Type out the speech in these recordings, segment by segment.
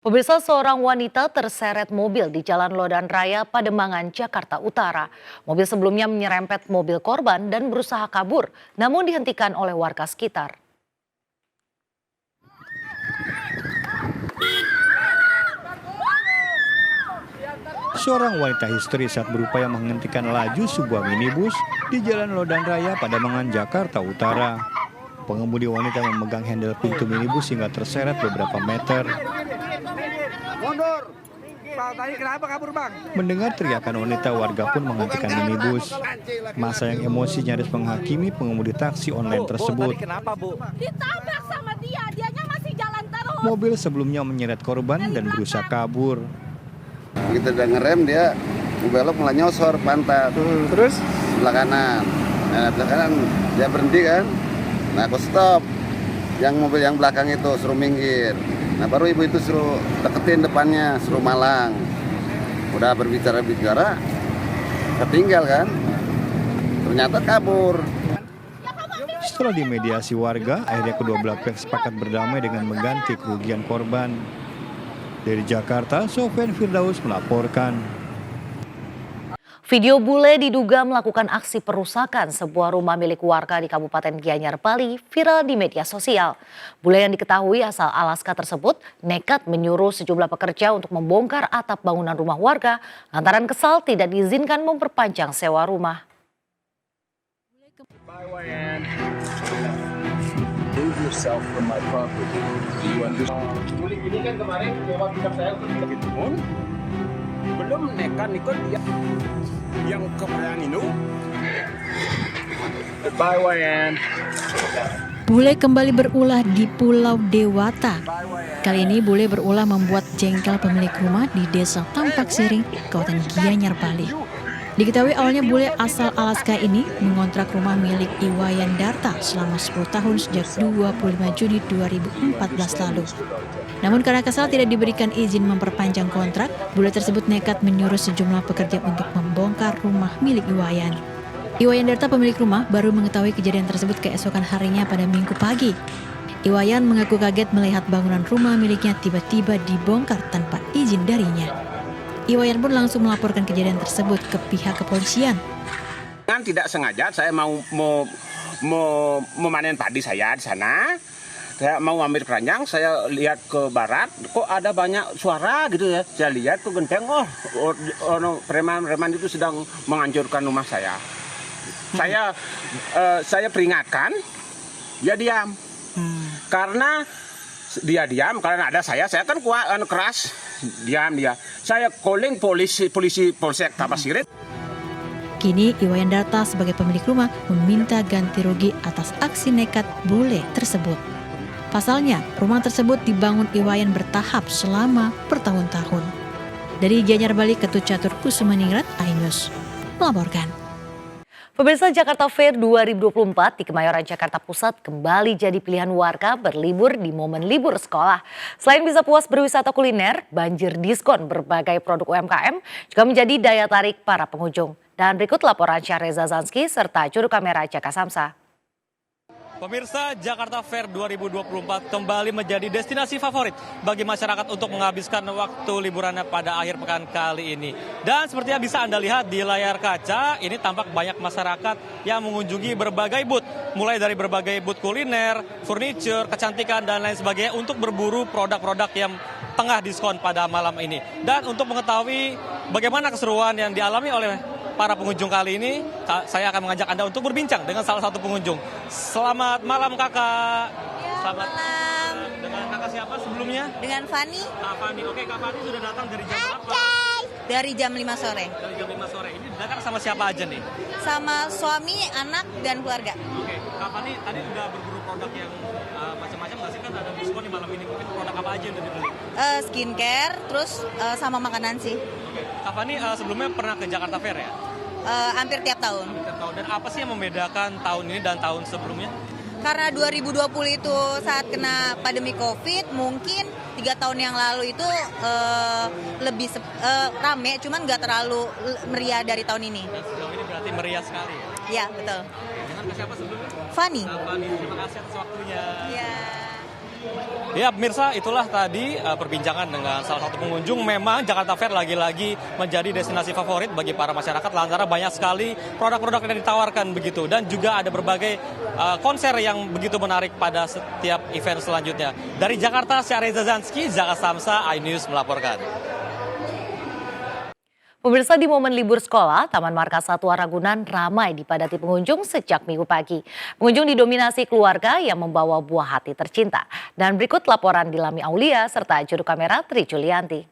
Pemirsa, seorang wanita terseret mobil di Jalan Lodan Raya, Pademangan, Jakarta Utara. Mobil sebelumnya menyerempet mobil korban dan berusaha kabur, namun dihentikan oleh warga sekitar. Seorang wanita histeris saat berupaya menghentikan laju sebuah minibus di Jalan Lodan Raya, Pademangan, Jakarta Utara. Pengemudi wanita memegang handle pintu minibus hingga terseret beberapa meter. Mundur. Pak, tadi kenapa kabur, Bang? Mendengar teriakan wanita, warga pun menghentikan minibus. Masa yang emosi nyaris menghakimi pengemudi taksi online tersebut. Kenapa, Bu? Ditabrak sama dia, dianya masih jalan terus. Mobil sebelumnya menyeret korban dan berusaha kabur. Begitu udah ngerem, dia belok mulai nyosor pantat. Terus? Sebelah kanan. Nah, sebelah kanan dia berhenti kan. Nah, aku stop. Yang mobil yang belakang itu suruh minggir. Nah, baru ibu itu suruh deketin depannya, suruh malang. Udah berbicara-bicara, ketinggal kan. Ternyata kabur. Setelah dimediasi warga, akhirnya kedua belah pihak sepakat berdamai dengan mengganti kerugian korban. Dari Jakarta, Sofyan Firdaus melaporkan. Video bule diduga melakukan aksi perusakan sebuah rumah milik warga di Kabupaten Gianyar, Bali viral di media sosial. Bule yang diketahui asal Alaska tersebut nekat menyuruh sejumlah pekerja untuk membongkar atap bangunan rumah warga lantaran kesal tidak diizinkan memperpanjang sewa rumah. Ini kan kemarin sewa pinjam saya belum nekan ikut dia yang kepercayaan itu. Goodbye, Wayan. Bule kembali berulah di Pulau Dewata. Kali ini bule berulah membuat jengkel pemilik rumah di Desa Tampak Siring, Kabupaten Gianyar, Bali. Diketahui awalnya bule asal Alaska ini mengontrak rumah milik Iwayan Darta selama 10 tahun sejak 25 Juni 2014 lalu. Namun karena kesal tidak diberikan izin memperpanjang kontrak, bule tersebut nekat menyuruh sejumlah pekerja untuk membongkar rumah milik Iwayan. Iwayan Darta pemilik rumah baru mengetahui kejadian tersebut keesokan harinya pada Minggu pagi. Iwayan mengaku kaget melihat bangunan rumah miliknya tiba-tiba dibongkar tanpa izin darinya. Iwayan pun langsung melaporkan kejadian tersebut ke pihak kepolisian. Kan tidak sengaja saya mau memanen padi saya di sana. Saya mau ambil keranjang, saya lihat ke barat, kok ada banyak suara gitu ya. Saya lihat tuh genteng, preman-preman itu sedang menghancurkan rumah saya. Saya peringatkan, dia diam. Karena dia diam, karena ada saya kan kuat, keras. Diam dia. Saya calling polisi Polsek Tapasirit. Kini Iwayan Darta sebagai pemilik rumah meminta ganti rugi atas aksi nekat bule tersebut. Pasalnya, rumah tersebut dibangun Iwayan bertahap selama bertahun-tahun. Dari Gianyar, Bali, Ketut Catur Kusumaningrat, iNews melaporkan. Pemirsa, Jakarta Fair 2024 di Kemayoran, Jakarta Pusat kembali jadi pilihan warga berlibur di momen libur sekolah. Selain bisa puas berwisata kuliner, banjir diskon berbagai produk UMKM juga menjadi daya tarik para pengunjung. Dan berikut laporan Syahreza Zanski serta juru kamera Jaka Samsa. Pemirsa, Jakarta Fair 2024 kembali menjadi destinasi favorit bagi masyarakat untuk menghabiskan waktu liburannya pada akhir pekan kali ini. Dan seperti yang bisa Anda lihat di layar kaca, ini tampak banyak masyarakat yang mengunjungi berbagai booth. Mulai dari berbagai booth kuliner, furniture, kecantikan, dan lain sebagainya untuk berburu produk-produk yang tengah diskon pada malam ini. Dan untuk mengetahui bagaimana keseruan yang dialami oleh para pengunjung kali ini, saya akan mengajak Anda untuk berbincang dengan salah satu pengunjung. Selamat malam, Kakak. Selamat malam. Dengan Kakak siapa sebelumnya? Dengan Fani. Fani. Oke, Kak Fani sudah datang dari jam berapa? Dari jam 5 sore. Dari jam 5 sore. Ini datang sama siapa aja nih? Sama suami, anak, dan keluarga. Oke, Kak Fani tadi sudah berburu produk yang macam-macam nggak sih? Kan ada diskon di malam ini. Mungkin produk apa aja yang udah dibeli? Skincare, terus sama makanan sih. Oke, Kak Fani sebelumnya pernah ke Jakarta Fair ya? Hampir tiap tahun. Dan apa sih yang membedakan tahun ini dan tahun sebelumnya? Karena 2020 itu saat kena pandemi COVID, mungkin 3 tahun yang lalu itu lebih rame, cuman nggak terlalu meriah dari tahun ini. Dan sejauh ini berarti meriah sekali ya? Iya, betul. Dengan siapa sebelumnya? Fani. Fani, terima kasih atas waktunya. Iya. Ya pemirsa, itulah tadi perbincangan dengan salah satu pengunjung. Memang Jakarta Fair lagi-lagi menjadi destinasi favorit bagi para masyarakat lantaran banyak sekali produk-produk yang ditawarkan begitu. Dan juga ada berbagai konser yang begitu menarik pada setiap event selanjutnya. Dari Jakarta, saya Reza Zanski, Zaka Samsa, iNews melaporkan. Pemirsa, di momen libur sekolah, Taman Marga Satwa Ragunan ramai dipadati pengunjung sejak Minggu pagi. Pengunjung didominasi keluarga yang membawa buah hati tercinta. Dan berikut laporan Dilami Aulia serta juru kamera Tri Julianti.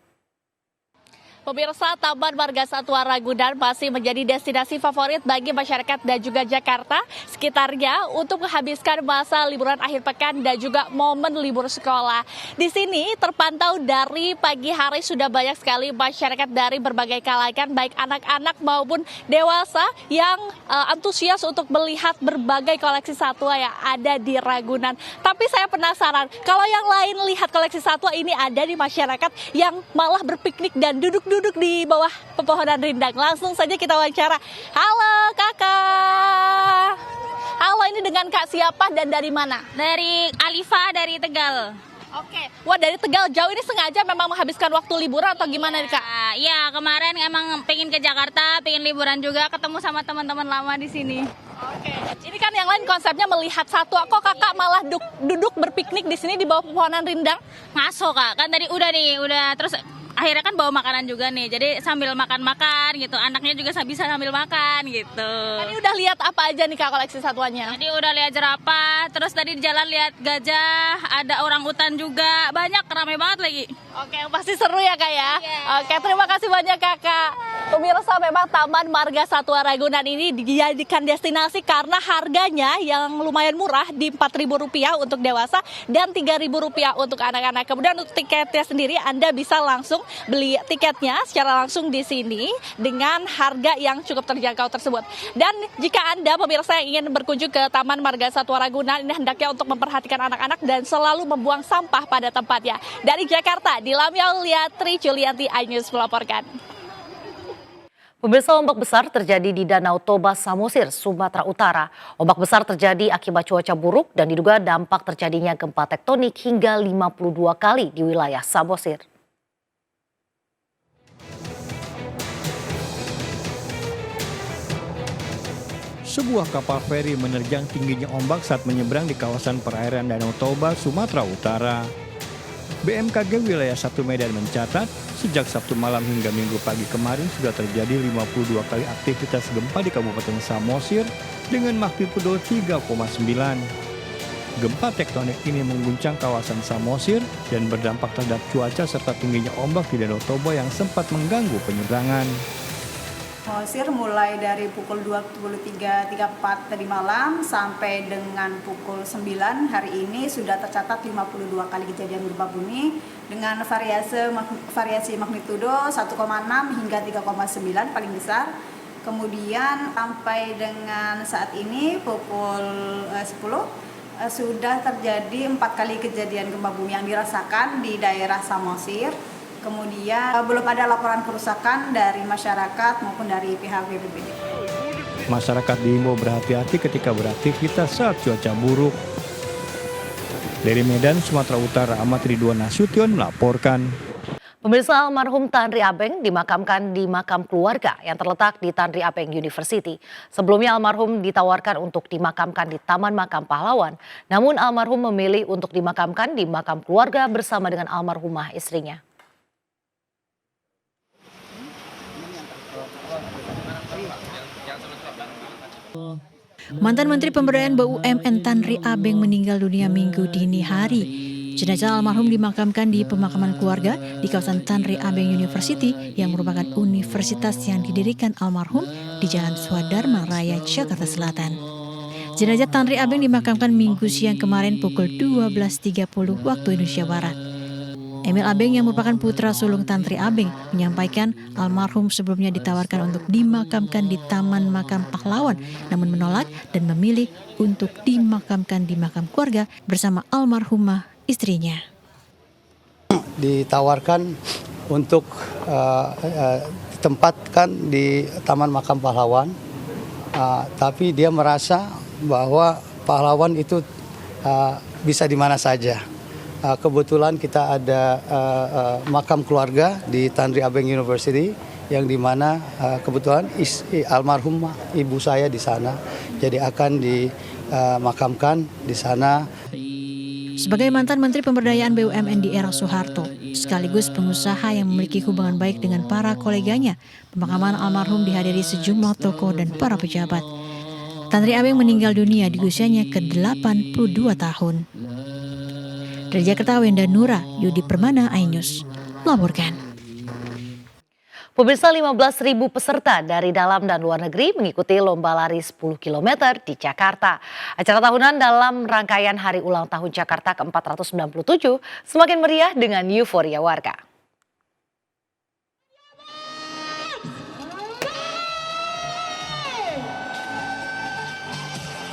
Pemirsa, Taman Marga Satwa Ragunan masih menjadi destinasi favorit bagi masyarakat dan juga Jakarta sekitarnya untuk menghabiskan masa liburan akhir pekan dan juga momen libur sekolah. Di sini terpantau dari pagi hari sudah banyak sekali masyarakat dari berbagai kalangan, baik anak-anak maupun dewasa yang antusias untuk melihat berbagai koleksi satwa yang ada di Ragunan. Tapi saya penasaran, kalau yang lain lihat koleksi satwa ini ada di masyarakat yang malah berpiknik dan duduk di bawah pepohonan rindang. Langsung saja kita wawancara. Halo kakak. Halo, ini dengan Kak siapa dan dari mana? Dari Alifa, dari Tegal. Oke. Wah, dari Tegal jauh ini sengaja memang menghabiskan waktu liburan atau gimana nih Kak? Iya, kemarin emang pengen ke Jakarta, pengen liburan juga, ketemu sama teman-teman lama di sini. Oke. Ini kan yang lain konsepnya melihat satwa. Kok kakak malah duduk berpiknik di sini di bawah pepohonan rindang? Ngaso Kak, kan tadi udah terus akhirnya kan bawa makanan juga nih, jadi sambil makan-makan gitu, anaknya juga bisa sambil makan gitu. Tadi udah lihat apa aja nih Kak koleksi satwanya? Tadi udah lihat jerapah, terus tadi di jalan lihat gajah, ada orangutan juga, banyak, ramai banget lagi. Oke, pasti seru ya Kak ya? Iya. Oke, terima kasih banyak Kakak. Pemirsa, memang Taman Marga Satwa Ragunan ini dijadikan destinasi karena harganya yang lumayan murah di Rp4.000 untuk dewasa dan Rp3.000 untuk anak-anak. Kemudian untuk tiketnya sendiri Anda bisa langsung beli tiketnya secara langsung di sini dengan harga yang cukup terjangkau tersebut. Dan jika Anda pemirsa yang ingin berkunjung ke Taman Marga Satwa Ragunan, ini hendaknya untuk memperhatikan anak-anak dan selalu membuang sampah pada tempatnya. Dari Jakarta, Dilami Aulia, Tri Julianti, iNews melaporkan. Pemirsa, ombak besar terjadi di Danau Toba Samosir, Sumatera Utara. Ombak besar terjadi akibat cuaca buruk dan diduga dampak terjadinya gempa tektonik hingga 52 kali di wilayah Samosir. Sebuah kapal feri menerjang tingginya ombak saat menyeberang di kawasan perairan Danau Toba, Sumatera Utara. BMKG wilayah 1 Medan mencatat, sejak Sabtu malam hingga Minggu pagi kemarin sudah terjadi 52 kali aktivitas gempa di Kabupaten Samosir dengan magnitudo 3,9. Gempa tektonik ini mengguncang kawasan Samosir dan berdampak terhadap cuaca serta tingginya ombak di Danau Toba yang sempat mengganggu penyeberangan. Samosir mulai dari pukul 23.34 tadi malam sampai dengan pukul 9 hari ini sudah tercatat 52 kali kejadian gempa bumi dengan variasi magnitudo 1,6 hingga 3,9 paling besar. Kemudian sampai dengan saat ini pukul 10 sudah terjadi 4 kali kejadian gempa bumi yang dirasakan di daerah Samosir. Kemudian belum ada laporan kerusakan dari masyarakat maupun dari pihak BPBD. Masyarakat diimbau berhati-hati ketika beraktivitas saat cuaca buruk. Dari Medan, Sumatera Utara, Ahmad Ridwan Nasution melaporkan. Pemirsa, almarhum Tanri Abeng dimakamkan di makam keluarga yang terletak di Tanri Abeng University. Sebelumnya almarhum ditawarkan untuk dimakamkan di Taman Makam Pahlawan. Namun almarhum memilih untuk dimakamkan di makam keluarga bersama dengan almarhumah istrinya. Mantan Menteri Pemberdayaan BUMN Tanri Abeng meninggal dunia Minggu dini hari. Jenazah almarhum dimakamkan di pemakaman keluarga di kawasan Tanri Abeng University yang merupakan universitas yang didirikan almarhum di Jalan Swadharma Raya, Jakarta Selatan. Jenazah Tanri Abeng dimakamkan Minggu siang kemarin pukul 12.30 waktu Indonesia Barat. Emil Abeng yang merupakan putra sulung Tanri Abeng menyampaikan almarhum sebelumnya ditawarkan untuk dimakamkan di Taman Makam Pahlawan, namun menolak dan memilih untuk dimakamkan di makam keluarga bersama almarhumah istrinya. Ditawarkan untuk ditempatkan di Taman Makam Pahlawan, tapi dia merasa bahwa pahlawan itu bisa di mana saja. Kebetulan kita ada makam keluarga di Tandri Abeng University yang dimana kebetulan almarhum ibu saya di sana, jadi akan dimakamkan di sana. Sebagai mantan Menteri Pemberdayaan BUMN di era Soeharto, sekaligus pengusaha yang memiliki hubungan baik dengan para koleganya, pemakaman almarhum dihadiri sejumlah tokoh dan para pejabat. Tandri Abeng meninggal dunia di usianya ke-82 tahun. Dari Jakarta, Wenda Nura, Yudi Permana, iNews, melaporkan. Pemirsa, 15.000 peserta dari dalam dan luar negeri mengikuti lomba lari 10 km di Jakarta. Acara tahunan dalam rangkaian Hari Ulang Tahun Jakarta ke-497 semakin meriah dengan euforia warga.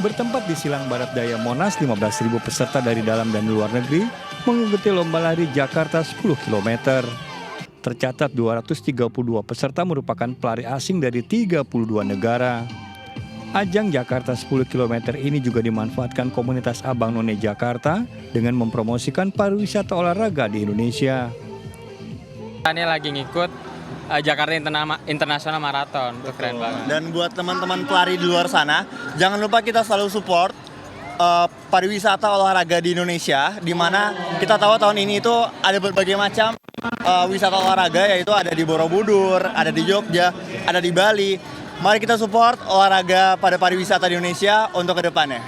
Bertempat di Silang Barat Daya Monas, 15.000 peserta dari dalam dan luar negeri mengikuti lomba lari Jakarta 10 km. Tercatat 232 peserta merupakan pelari asing dari 32 negara. Ajang Jakarta 10 km ini juga dimanfaatkan komunitas Abang None Jakarta dengan mempromosikan pariwisata olahraga di Indonesia. Ini lagi ngikut Jakarta International Marathon, itu keren banget. Dan buat teman-teman pelari di luar sana, jangan lupa kita selalu support pariwisata olahraga di Indonesia, di mana kita tahu tahun ini itu ada berbagai macam wisata olahraga, yaitu ada di Borobudur, ada di Jogja, ada di Bali. Mari kita support olahraga pada pariwisata di Indonesia untuk kedepannya.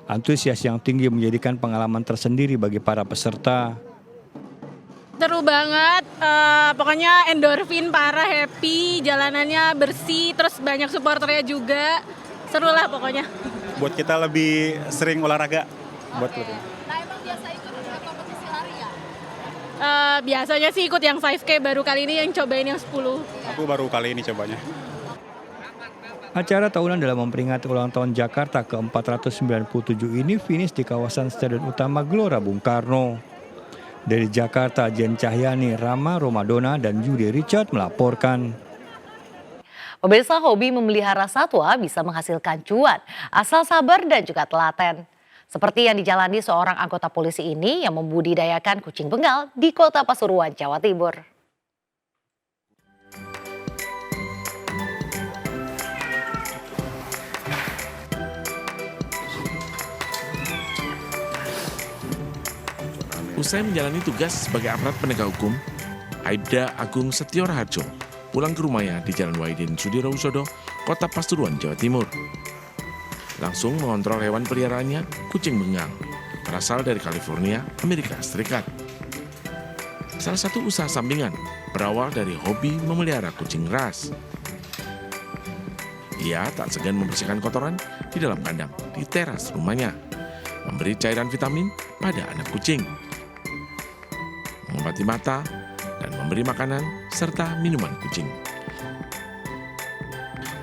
Antusias yang tinggi menjadikan pengalaman tersendiri bagi para peserta. Seru banget, pokoknya endorfin parah, happy, jalanannya bersih, terus banyak supporternya juga. Seru lah pokoknya. Buat kita lebih sering olahraga. Buat Nah, emang biasa ikut kompetisi lari ya? Biasanya sih ikut yang 5K, baru kali ini yang cobain yang 10. Aku baru kali ini cobanya. Acara tahunan dalam memperingati ulang tahun Jakarta ke-497 ini finish di kawasan Stadion Utama Gelora Bung Karno. Dari Jakarta, Jen Cahyani, Rama Romadona, dan Yudi Richard melaporkan. Pemirsa, hobi memelihara satwa bisa menghasilkan cuan, asal sabar dan juga telaten. Seperti yang dijalani seorang anggota polisi ini yang membudidayakan kucing Bengal di Kota Pasuruan, Jawa Timur. Usai menjalani tugas sebagai aparat penegak hukum, Aibda Agung Setio Raharjo pulang ke rumahnya di Jalan Wahidin Sudirohusodo, Kota Pasuruan, Jawa Timur. Langsung mengontrol hewan peliharaannya, kucing Bengal, berasal dari California, Amerika Serikat. Salah satu usaha sampingan berawal dari hobi memelihara kucing ras. Ia tak segan membersihkan kotoran di dalam kandang di teras rumahnya, memberi cairan vitamin pada anak kucing, mengobati mata, dan memberi makanan serta minuman kucing.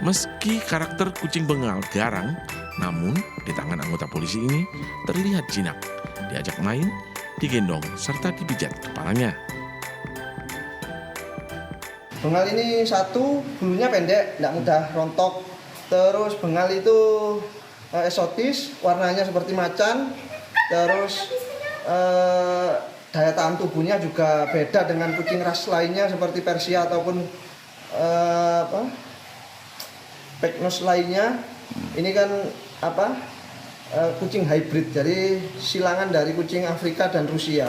Meski karakter kucing Bengal garang, namun di tangan anggota polisi ini terlihat jinak, diajak main, digendong, serta dipijat kepalanya. Bengal ini satu, bulunya pendek, tidak mudah rontok. Terus Bengal itu eksotis, warnanya seperti macan. Terus daya tahan tubuhnya juga beda dengan kucing ras lainnya seperti Persia ataupun Peknos lainnya. Ini kan kucing hybrid, jadi silangan dari kucing Afrika dan Rusia.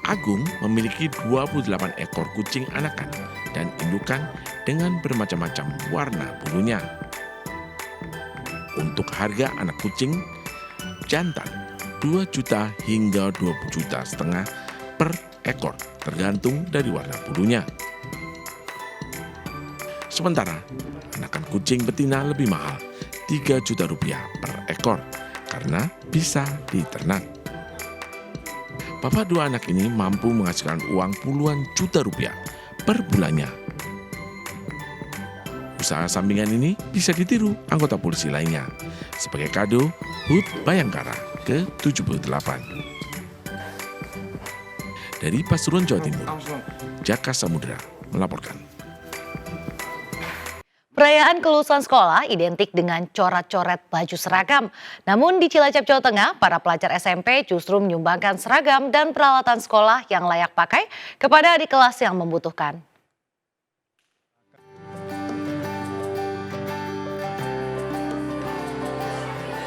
Agung memiliki 28 ekor kucing anakan dan indukan dengan bermacam-macam warna bulunya. Untuk harga anak kucing jantan 2 juta hingga 20,5 juta per ekor, tergantung dari warna bulunya. Sementara anakan kucing betina lebih mahal, 3 juta rupiah per ekor, karena bisa diternak. Bapak dua anak ini mampu menghasilkan uang puluhan juta rupiah per bulannya. Usaha sampingan ini bisa ditiru anggota polisi lainnya sebagai kado HUT Bayangkara ke-78. Dari Pasuruan, Jawa Timur, Jaka Samudra melaporkan. Perayaan kelulusan sekolah identik dengan coret-coret baju seragam. Namun di Cilacap, Jawa Tengah, para pelajar SMP justru menyumbangkan seragam dan peralatan sekolah yang layak pakai kepada adik kelas yang membutuhkan.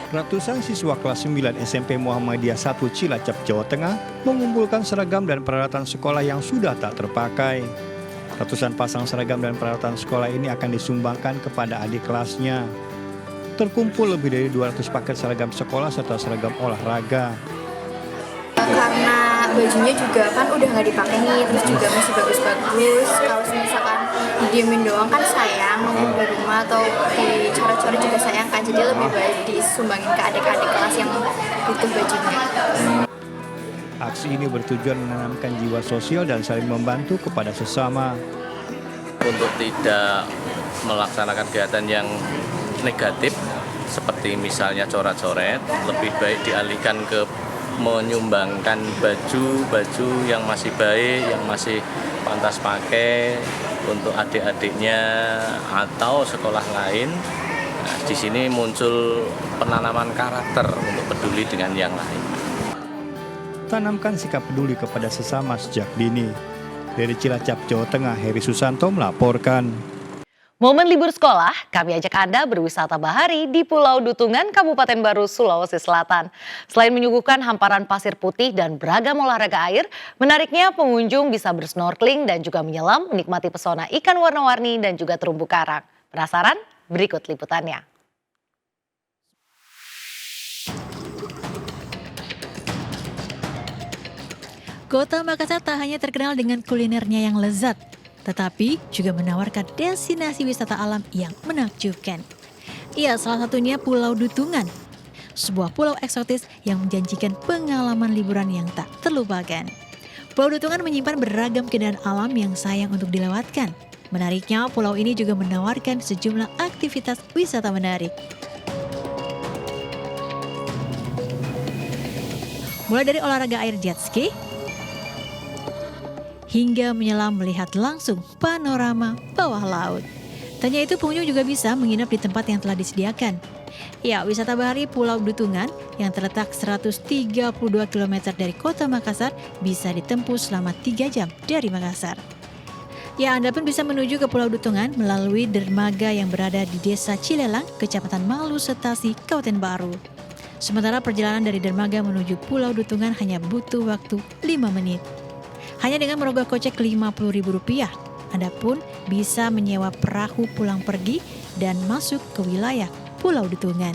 Ratusan siswa kelas 9 SMP Muhammadiyah 1 Cilacap, Jawa Tengah mengumpulkan seragam dan peralatan sekolah yang sudah tak terpakai. Ratusan pasang seragam dan peralatan sekolah ini akan disumbangkan kepada adik kelasnya. Terkumpul lebih dari 200 paket seragam sekolah serta seragam olahraga. Karena bajunya juga kan udah nggak dipakai nih, terus juga masih bagus-bagus. Kalau misalkan didiemin doang kan sayang, ngomong di rumah atau dicoret-coret juga sayang kan. Jadi lebih baik disumbangin ke adik-adik kelas yang butuh bajunya. Aksi ini bertujuan menanamkan jiwa sosial dan saling membantu kepada sesama. Untuk tidak melaksanakan kegiatan yang negatif, seperti misalnya coret-coret, lebih baik dialihkan ke menyumbangkan baju yang masih baik, yang masih pantas pakai untuk adik-adiknya atau sekolah lain. Nah, di sini muncul penanaman karakter untuk peduli dengan yang lain. Tanamkan sikap peduli kepada sesama sejak dini. Dari Cilacap, Jawa Tengah, Heri Susanto melaporkan. Momen libur sekolah, kami ajak Anda berwisata bahari di Pulau Dutungan, Kabupaten Baru, Sulawesi Selatan. Selain menyuguhkan hamparan pasir putih dan beragam olahraga air, menariknya pengunjung bisa bersnorkeling dan juga menyelam menikmati pesona ikan warna-warni dan juga terumbu karang. Penasaran? Berikut liputannya. Kota Makassar tak hanya terkenal dengan kulinernya yang lezat, tetapi juga menawarkan destinasi wisata alam yang menakjubkan. Ya, salah satunya Pulau Dutungan, sebuah pulau eksotis yang menjanjikan pengalaman liburan yang tak terlupakan. Pulau Dutungan menyimpan beragam keindahan alam yang sayang untuk dilewatkan. Menariknya, pulau ini juga menawarkan sejumlah aktivitas wisata menarik. Mulai dari olahraga air jet ski, hingga menyelam melihat langsung panorama bawah laut. Tanya itu pengunjung juga bisa menginap di tempat yang telah disediakan. Ya, wisata bahari Pulau Dutungan yang terletak 132 km dari kota Makassar bisa ditempuh selama 3 jam dari Makassar. Ya, Anda pun bisa menuju ke Pulau Dutungan melalui dermaga yang berada di Desa Cilelang, Kecamatan Malu Setasi, Kabupaten Baru. Sementara perjalanan dari dermaga menuju Pulau Dutungan hanya butuh waktu 5 menit. Hanya dengan merogoh kocek Rp50.000, Anda pun bisa menyewa perahu pulang pergi dan masuk ke wilayah Pulau Dutungan.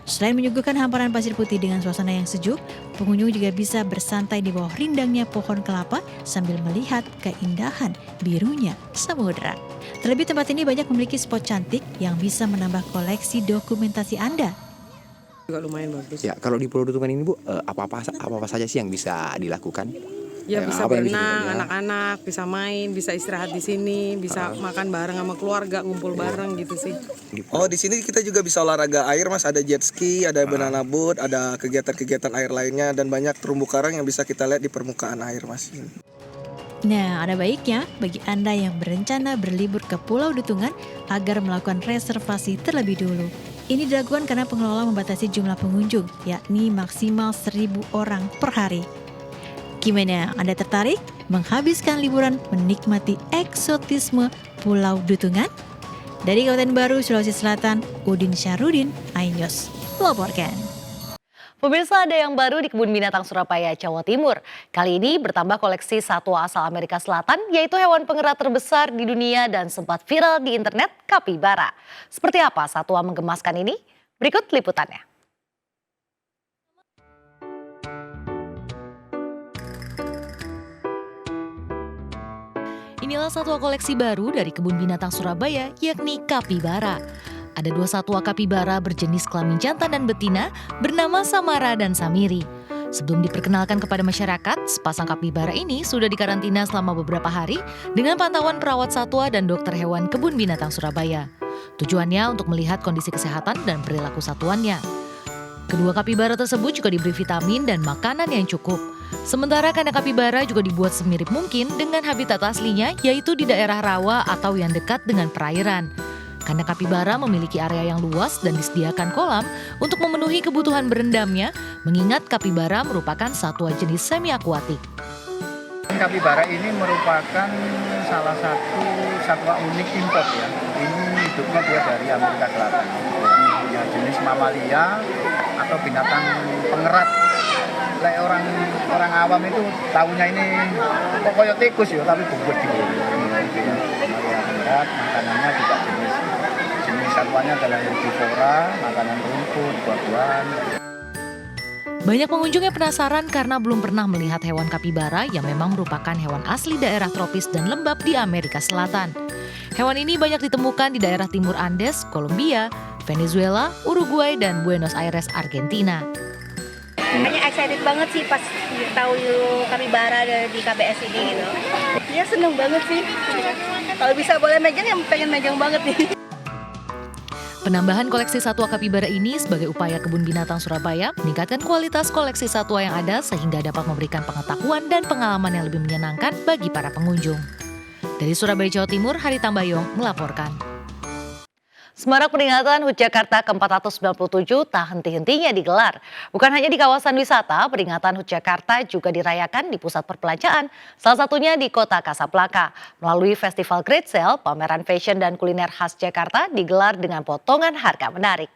Selain menyuguhkan hamparan pasir putih dengan suasana yang sejuk, pengunjung juga bisa bersantai di bawah rindangnya pohon kelapa sambil melihat keindahan birunya samudera. Terlebih tempat ini banyak memiliki spot cantik yang bisa menambah koleksi dokumentasi Anda. Juga lumayan bagus. Ya, kalau di Pulau Dutungan ini Bu, apa saja sih yang bisa dilakukan? Ya bisa berenang, anak-anak bisa main, bisa istirahat di sini, bisa makan bareng sama keluarga, ngumpul bareng gitu sih. Oh, di sini kita juga bisa olahraga air, Mas. Ada jet ski, ada banana boat, ada kegiatan-kegiatan air lainnya dan banyak terumbu karang yang bisa kita lihat di permukaan air, Mas. Nah, ada baiknya bagi Anda yang berencana berlibur ke Pulau Dutungan agar melakukan reservasi terlebih dulu. Ini dilakukan karena pengelola membatasi jumlah pengunjung, yakni maksimal 1.000 orang per hari. Gimana, Anda tertarik menghabiskan liburan menikmati eksotisme Pulau Dutungan? Dari Kabupaten Baru, Sulawesi Selatan, Udin Syarudin, iNews melaporkan. Pemirsa, ada yang baru di Kebun Binatang Surabaya, Jawa Timur. Kali ini bertambah koleksi satwa asal Amerika Selatan, yaitu hewan pengerat terbesar di dunia dan sempat viral di internet, kapibara. Seperti apa satwa menggemaskan ini? Berikut liputannya. Inilah satwa koleksi baru dari Kebun Binatang Surabaya, yakni kapibara. Ada 2 satwa kapibara berjenis kelamin jantan dan betina bernama Samara dan Samiri. Sebelum diperkenalkan kepada masyarakat, sepasang kapibara ini sudah dikarantina selama beberapa hari dengan pantauan perawat satwa dan dokter hewan Kebun Binatang Surabaya. Tujuannya untuk melihat kondisi kesehatan dan perilaku satuannya. Kedua kapibara tersebut juga diberi vitamin dan makanan yang cukup. Sementara kandang kapibara juga dibuat semirip mungkin dengan habitat aslinya, yaitu di daerah rawa atau yang dekat dengan perairan. Karena kapibara memiliki area yang luas dan disediakan kolam untuk memenuhi kebutuhan berendamnya, mengingat kapibara merupakan satwa jenis semi-akuatik. Kapibara ini merupakan salah satu satwa unik import ya. Ini hidupnya dia dari Amerika Selatan. Ya, jenis mamalia atau binatang pengerat. Orang awam itu tahunya ini pokoknya tikus ya, tapi bobot juga. Mamalia pengerat, makanannya juga jenis satwanya adalah herbivora, makanan rumput, buah-buahan. Banyak pengunjung yang penasaran karena belum pernah melihat hewan kapibara yang memang merupakan hewan asli daerah tropis dan lembab di Amerika Selatan. Hewan ini banyak ditemukan di daerah timur Andes, Kolombia, Venezuela, Uruguay, dan Buenos Aires, Argentina. Hanya excited banget sih pas tahu kapibara di KBS ini gitu. Ya seneng banget sih. Kalau bisa boleh megang, ya pengen megang banget nih. Penambahan koleksi satwa kapibara ini sebagai upaya Kebun Binatang Surabaya meningkatkan kualitas koleksi satwa yang ada sehingga dapat memberikan pengetahuan dan pengalaman yang lebih menyenangkan bagi para pengunjung. Dari Surabaya, Jawa Timur, Hari Tambayong melaporkan. Semarak peringatan HUT Jakarta ke-497 tak henti-hentinya digelar. Bukan hanya di kawasan wisata, peringatan HUT Jakarta juga dirayakan di pusat perbelanjaan, salah satunya di kota Kasablanka. Melalui Festival Great Sale, pameran fashion dan kuliner khas Jakarta digelar dengan potongan harga menarik.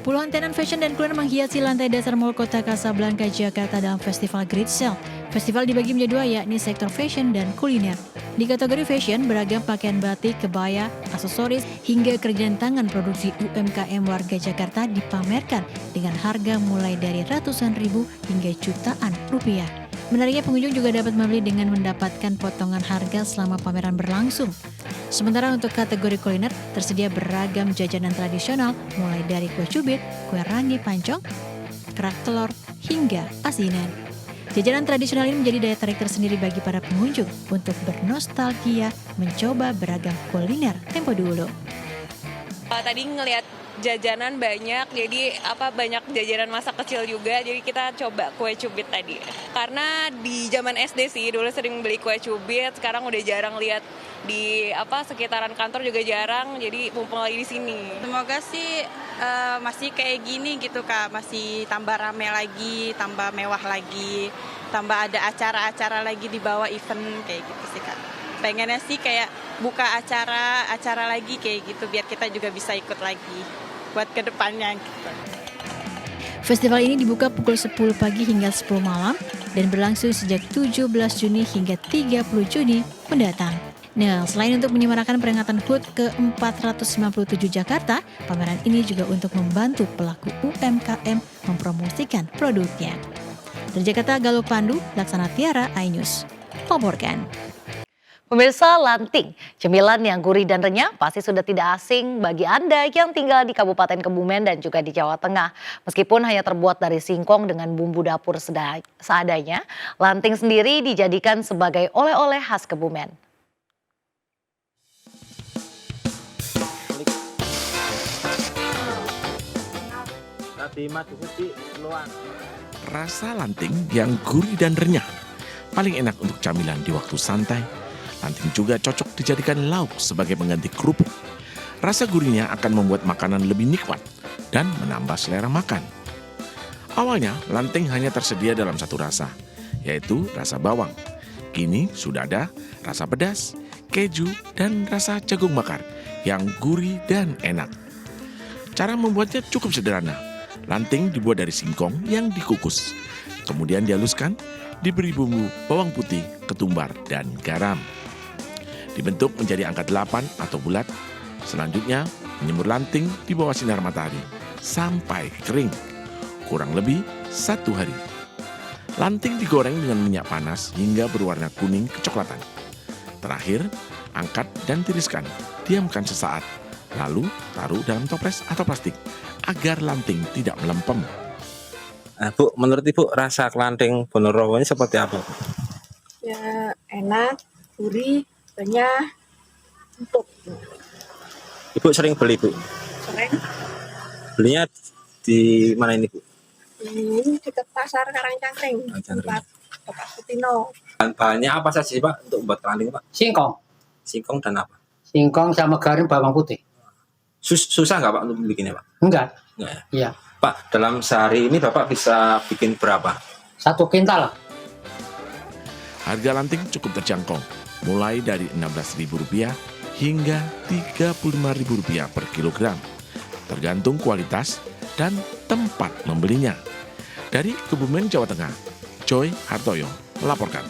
Puluhan tenan fashion dan kuliner menghiasi lantai dasar Mall Kota Kasablanka, Jakarta dalam Festival Great Sale. Festival dibagi menjadi dua, yakni sektor fashion dan kuliner. Di kategori fashion, beragam pakaian batik, kebaya, aksesoris, hingga kerjaan tangan produksi UMKM warga Jakarta dipamerkan dengan harga mulai dari ratusan ribu hingga jutaan rupiah. Menariknya, pengunjung juga dapat membeli dengan mendapatkan potongan harga selama pameran berlangsung. Sementara untuk kategori kuliner, tersedia beragam jajanan tradisional mulai dari kue cubit, kue rangi pancong, kerak telur, hingga asinan. Jajanan tradisional ini menjadi daya tarik tersendiri bagi para pengunjung untuk bernostalgia mencoba beragam kuliner tempo dulu. Tadi ngelihat jajanan banyak, jadi banyak jajanan masa kecil juga, jadi kita coba kue cubit tadi. Karena di zaman SD sih dulu sering beli kue cubit, sekarang udah jarang lihat di sekitaran kantor juga jarang, jadi mumpung lagi di sini. Semoga sih masih kayak gini gitu Kak, masih tambah rame lagi, tambah mewah lagi, tambah ada acara-acara lagi di bawah event kayak gitu sih Kak. Pengennya sih kayak buka acara lagi kayak gitu biar kita juga bisa ikut lagi buat kedepannya gitu. Festival ini dibuka pukul 10 pagi hingga 10 malam dan berlangsung sejak 17 Juni hingga 30 Juni mendatang. Nah, selain untuk menyemarakan peringatan HUT ke-497 Jakarta, pameran ini juga untuk membantu pelaku UMKM mempromosikan produknya. Dari Jakarta, Galuh Pandu, Laksana Tiara, iNews, melaporkan. Pemirsa, lanting, cemilan yang gurih dan renyah pasti sudah tidak asing bagi Anda yang tinggal di Kabupaten Kebumen dan juga di Jawa Tengah. Meskipun hanya terbuat dari singkong dengan bumbu dapur seadanya, lanting sendiri dijadikan sebagai oleh-oleh khas Kebumen. Rasa lanting yang gurih dan renyah paling enak untuk camilan di waktu santai. Lanting juga cocok dijadikan lauk sebagai pengganti kerupuk. Rasa gurihnya akan membuat makanan lebih nikmat dan menambah selera makan. Awalnya, lanting hanya tersedia dalam satu rasa, yaitu rasa bawang. Kini sudah ada rasa pedas, keju, dan rasa jagung bakar yang gurih dan enak. Cara membuatnya cukup sederhana. Lanting dibuat dari singkong yang dikukus. Kemudian dihaluskan, diberi bumbu bawang putih, ketumbar, dan garam. Dibentuk menjadi angka 8 atau bulat. Selanjutnya, menjemur lanting di bawah sinar matahari sampai kering. Kurang lebih 1 hari. Lanting digoreng dengan minyak panas hingga berwarna kuning kecoklatan. Terakhir, angkat dan tiriskan. Diamkan sesaat. Lalu taruh dalam toples atau plastik agar lanting tidak melempem. Bu, menurut Ibu rasa lanting Ponorogo ini seperti apa? Ya enak, gurih, renyah, empuk. Ibu sering beli Bu? Sering. Belinya di mana ini Bu? Ini dekat pasar Karangcangkring. Tempat Bapak Sutino. Bahannya apa saja sih Pak untuk membuat keranting Pak? Singkong. Singkong dan apa? Singkong sama garam bawang putih. Susah nggak Pak untuk bikinnya Pak? Enggak. Nggak ya? Iya. Pak, dalam sehari ini Bapak bisa bikin berapa? 1 kintal. Harga lanting cukup terjangkau, mulai dari Rp16.000 hingga Rp35.000 per kilogram, tergantung kualitas dan tempat membelinya. Dari Kebumen, Jawa Tengah, Joy Hartoyo melaporkan.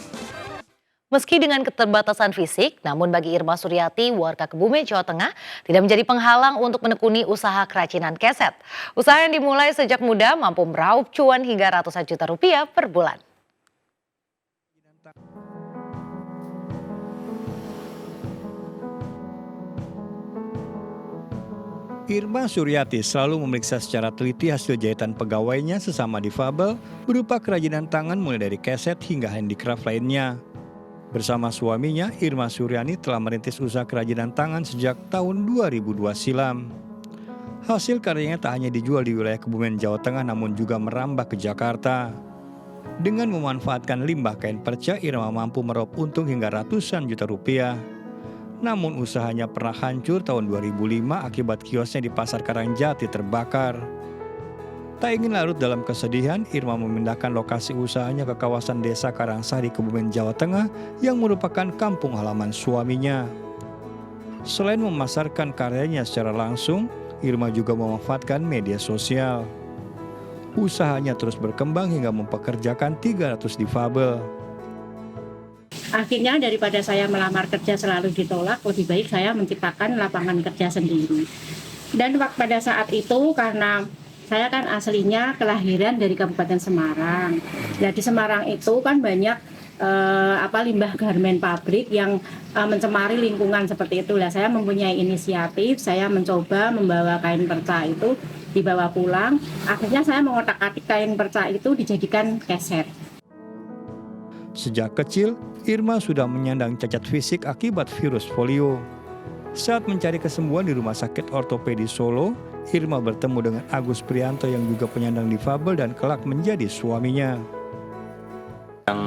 Meski dengan keterbatasan fisik, namun bagi Irma Suryati, warga Kebumen, Jawa Tengah, tidak menjadi penghalang untuk menekuni usaha kerajinan keset. Usaha yang dimulai sejak muda mampu meraup cuan hingga ratusan juta rupiah per bulan. Irma Suryati selalu memeriksa secara teliti hasil jahitan pegawainya sesama difabel berupa kerajinan tangan mulai dari keset hingga handicraft lainnya. Bersama suaminya, Irma Suryani telah merintis usaha kerajinan tangan sejak tahun 2002 silam. Hasil karyanya tak hanya dijual di wilayah Kebumen, Jawa Tengah namun juga merambah ke Jakarta. Dengan memanfaatkan limbah kain perca, Irma mampu meraup untung hingga ratusan juta rupiah. Namun usahanya pernah hancur tahun 2005 akibat kiosnya di Pasar Karangjati terbakar. Tak ingin larut dalam kesedihan, Irma memindahkan lokasi usahanya ke kawasan Desa Karangsari, Kebumen, Jawa Tengah yang merupakan kampung halaman suaminya. Selain memasarkan karyanya secara langsung, Irma juga memanfaatkan media sosial. Usahanya terus berkembang hingga mempekerjakan 300 difabel. Akhirnya daripada saya melamar kerja selalu ditolak, lebih baik saya menciptakan lapangan kerja sendiri. Dan pada saat itu karena saya kan aslinya kelahiran dari Kabupaten Semarang. Nah di Semarang itu kan banyak limbah garmen pabrik yang mencemari lingkungan seperti itu. Lah saya mempunyai inisiatif, saya mencoba membawa kain perca itu dibawa pulang. Akhirnya saya mengotak-atik kain perca itu dijadikan keset. Sejak kecil, Irma sudah menyandang cacat fisik akibat virus polio. Saat mencari kesembuhan di Rumah Sakit Ortopedi Solo, Irma bertemu dengan Agus Prianto yang juga penyandang difabel dan kelak menjadi suaminya. Yang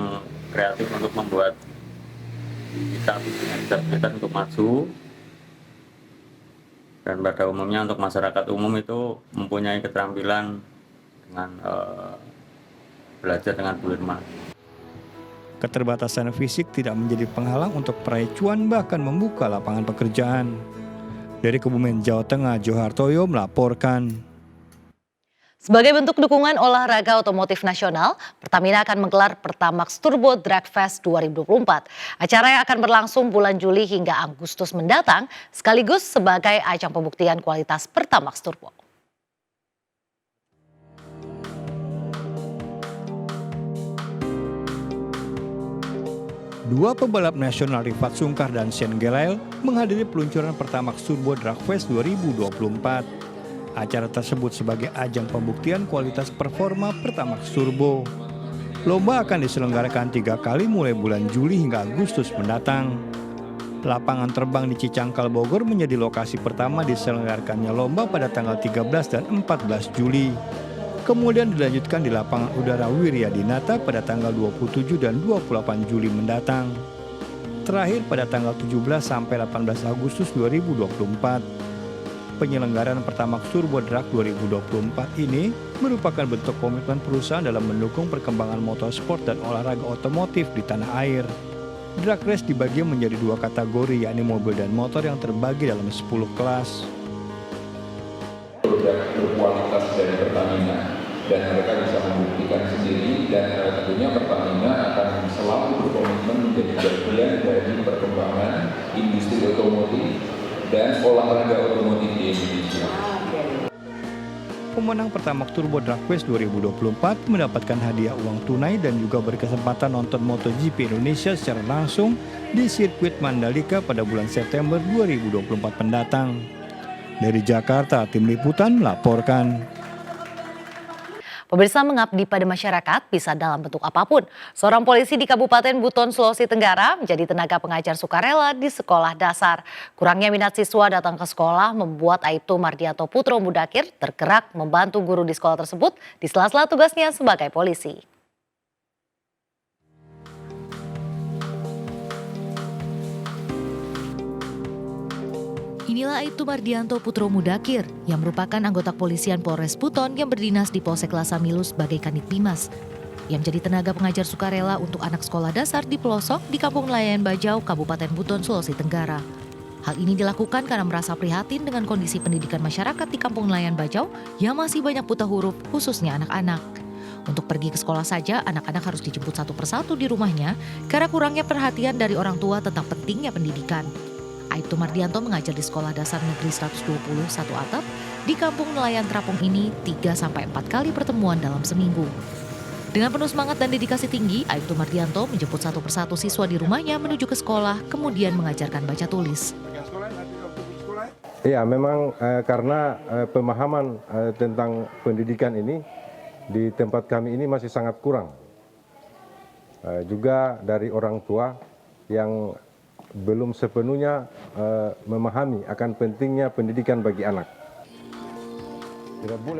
kreatif untuk membuat kita untuk maju, dan pada umumnya untuk masyarakat umum itu mempunyai keterampilan dengan belajar dengan Bu Irma. Keterbatasan fisik tidak menjadi penghalang untuk peraih cuan bahkan membuka lapangan pekerjaan. Dari Kebumen, Jawa Tengah, Joy Hartoyo melaporkan. Sebagai bentuk dukungan olahraga otomotif nasional, Pertamina akan menggelar Pertamax Turbo Drag Fest 2024. Acara yang akan berlangsung bulan Juli hingga Agustus mendatang, sekaligus sebagai ajang pembuktian kualitas Pertamax Turbo. Dua pebalap nasional Rifat Sungkar dan Shane Gelael menghadiri peluncuran Pertamax Turbo Drag Fest 2024. Acara tersebut sebagai ajang pembuktian kualitas performa Pertamax Turbo. Lomba akan diselenggarakan 3 kali mulai bulan Juli hingga Agustus mendatang. Lapangan terbang di Cicangkal, Bogor menjadi lokasi pertama diselenggarakannya lomba pada tanggal 13 dan 14 Juli. Kemudian dilanjutkan di lapangan udara Wiryadinata pada tanggal 27 dan 28 Juli mendatang. Terakhir pada tanggal 17 sampai 18 Agustus 2024. Penyelenggaraan Pertamax Turbo Drag 2024 ini merupakan bentuk komitmen perusahaan dalam mendukung perkembangan motorsport dan olahraga otomotif di tanah air. Drag race dibagi menjadi 2 kategori, yakni mobil dan motor yang terbagi dalam 10 kelas. Produk berkualitas dari Pertamina dan mereka bisa membuktikan sendiri, dan tentunya Pertamina akan selalu berkomitmen menjadi bagian dari perkembangan industri otomotif dan olahraga otomotif di Indonesia. Pemenang Pertamax Turbo Drag Race 2024 mendapatkan hadiah uang tunai dan juga berkesempatan nonton MotoGP Indonesia secara langsung di sirkuit Mandalika pada bulan September 2024 mendatang. Dari Jakarta, Tim Liputan melaporkan. Pemirsa, mengabdi pada masyarakat bisa dalam bentuk apapun. Seorang polisi di Kabupaten Buton, Sulawesi Tenggara menjadi tenaga pengajar sukarela di sekolah dasar. Kurangnya minat siswa datang ke sekolah membuat Aibtu Mardianto Putro Mudakir tergerak membantu guru di sekolah tersebut di sela-sela tugasnya sebagai polisi. Inilah Aibtu Mardianto Putro Mudakir yang merupakan anggota kepolisian Polres Buton yang berdinas di Polsek Lasamilus sebagai Kanit Bimas. Yang menjadi tenaga pengajar sukarela untuk anak sekolah dasar di pelosok di Kampung Nelayan Bajau, Kabupaten Buton, Sulawesi Tenggara. Hal ini dilakukan karena merasa prihatin dengan kondisi pendidikan masyarakat di Kampung Nelayan Bajau yang masih banyak buta huruf, khususnya anak-anak. Untuk pergi ke sekolah saja, anak-anak harus dijemput satu persatu di rumahnya karena kurangnya perhatian dari orang tua tentang pentingnya pendidikan. Aibtu Mardianto mengajar di Sekolah Dasar Negeri 120 Satu Atap di Kampung Nelayan Terapung ini 3-4 kali pertemuan dalam seminggu. Dengan penuh semangat dan dedikasi tinggi, Aibtu Mardianto menjemput satu persatu siswa di rumahnya menuju ke sekolah, kemudian mengajarkan baca tulis. Iya, memang karena pemahaman tentang pendidikan ini di tempat kami ini masih sangat kurang. Juga dari orang tua yang belum sepenuhnya memahami akan pentingnya pendidikan bagi anak.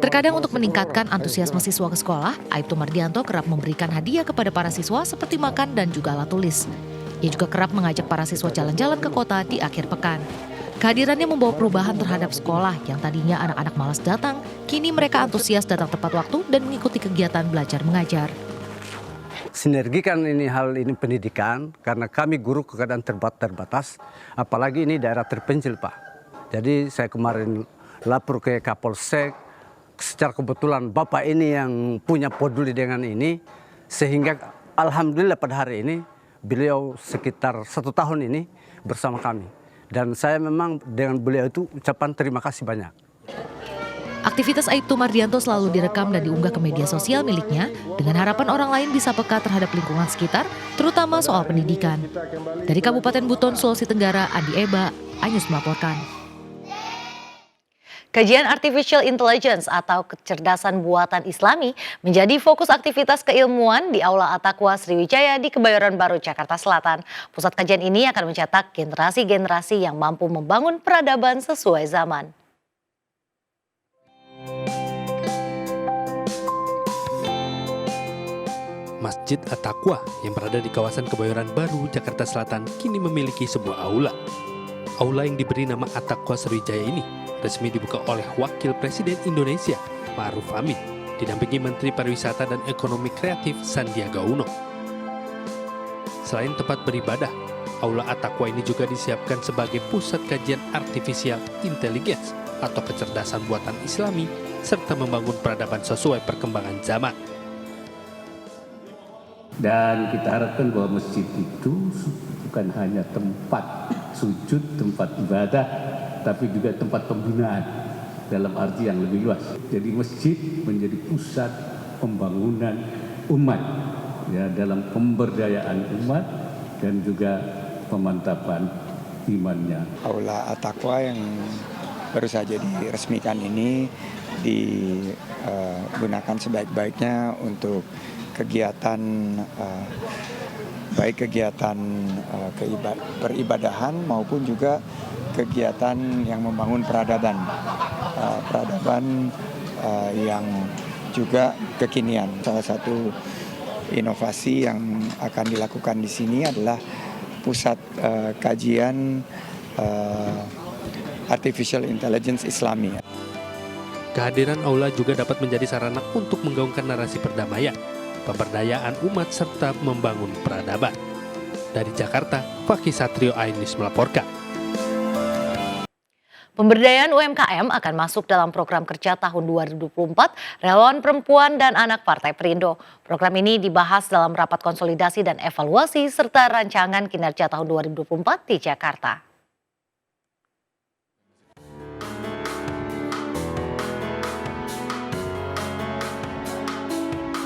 Terkadang untuk meningkatkan antusiasme siswa ke sekolah, Aibtu Mardianto kerap memberikan hadiah kepada para siswa seperti makan dan juga alat tulis. Ia juga kerap mengajak para siswa jalan-jalan ke kota di akhir pekan. Kehadirannya membawa perubahan terhadap sekolah yang tadinya anak-anak malas datang, kini mereka antusias datang tepat waktu dan mengikuti kegiatan belajar mengajar. Sinergikan hal ini pendidikan karena kami guru keadaan terbatas, apalagi ini daerah terpencil Pak. Jadi saya kemarin lapor ke Kapolsek, secara kebetulan Bapak ini yang punya peduli dengan ini, sehingga alhamdulillah pada hari ini beliau sekitar 1 tahun ini bersama kami. Dan saya memang dengan beliau itu ucapan terima kasih banyak. Aktivitas Aibtu Mardianto selalu direkam dan diunggah ke media sosial miliknya dengan harapan orang lain bisa peka terhadap lingkungan sekitar, terutama soal pendidikan. Dari Kabupaten Buton, Sulawesi Tenggara, Andi Eba, iNews melaporkan. Kajian Artificial Intelligence atau kecerdasan buatan Islami menjadi fokus aktivitas keilmuan di Aula At-Taqwa Sriwijaya di Kebayoran Baru, Jakarta Selatan. Pusat kajian ini akan mencetak generasi-generasi yang mampu membangun peradaban sesuai zaman. Masjid At-Taqwa yang berada di kawasan Kebayoran Baru, Jakarta Selatan kini memiliki sebuah aula. Aula yang diberi nama At-Taqwa Sriwijaya ini resmi dibuka oleh Wakil Presiden Indonesia, Ma'ruf Amin, didampingi Menteri Pariwisata dan Ekonomi Kreatif Sandiaga Uno. Selain tempat beribadah, Aula At-Taqwa ini juga disiapkan sebagai pusat kajian Artificial Intelligence atau kecerdasan buatan Islami serta membangun peradaban sesuai perkembangan zaman. Dan kita harapkan bahwa masjid itu bukan hanya tempat sujud, tempat ibadah, tapi juga tempat pembinaan dalam arti yang lebih luas. Jadi masjid menjadi pusat pembangunan umat, ya, dalam pemberdayaan umat dan juga pemantapan imannya. Aula At-Taqwa yang baru saja diresmikan ini digunakan sebaik-baiknya untuk kegiatan baik kegiatan peribadahan maupun juga kegiatan yang membangun peradaban yang juga kekinian. Salah satu inovasi yang akan dilakukan di sini adalah pusat kajian Artificial Intelligence Islami. Kehadiran aula juga dapat menjadi sarana untuk menggaungkan narasi perdamaian, pemberdayaan umat serta membangun peradaban. Dari Jakarta, Fakih Satrio, iNews melaporkan. Pemberdayaan UMKM akan masuk dalam program kerja tahun 2024 Relawan Perempuan dan Anak Partai Perindo. Program ini dibahas dalam rapat konsolidasi dan evaluasi serta rancangan kinerja tahun 2024 di Jakarta.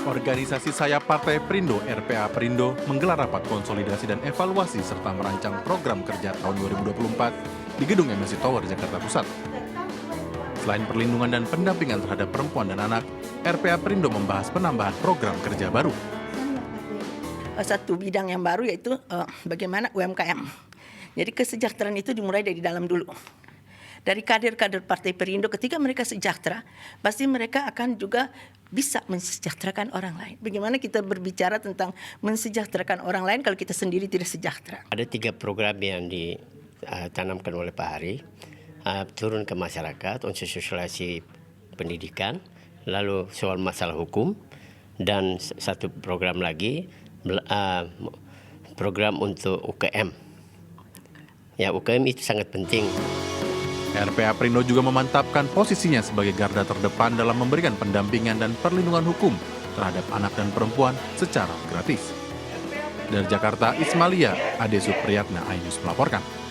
Organisasi Sayap Partai Perindo RPA Perindo menggelar rapat konsolidasi dan evaluasi serta merancang program kerja tahun 2024 di Gedung MNC Tower, Jakarta Pusat. Selain perlindungan dan pendampingan terhadap perempuan dan anak, RPA Perindo membahas penambahan program kerja baru. Satu bidang yang baru yaitu bagaimana UMKM. Jadi kesejahteraan itu dimulai dari dalam dulu. Dari kader-kader Partai Perindo, ketika mereka sejahtera, pasti mereka akan juga bisa mensejahterakan orang lain. Bagaimana kita berbicara tentang mensejahterakan orang lain kalau kita sendiri tidak sejahtera? Ada 3 program yang ditanamkan oleh Pak Hari. turun ke masyarakat untuk sosialisasi pendidikan, lalu soal masalah hukum, dan satu program lagi, program untuk UKM. Ya, UKM itu sangat penting. RPA Perindo juga memantapkan posisinya sebagai garda terdepan dalam memberikan pendampingan dan perlindungan hukum terhadap anak dan perempuan secara gratis. Dari Jakarta, Ismalia, Ade Supriyatna, iNews melaporkan.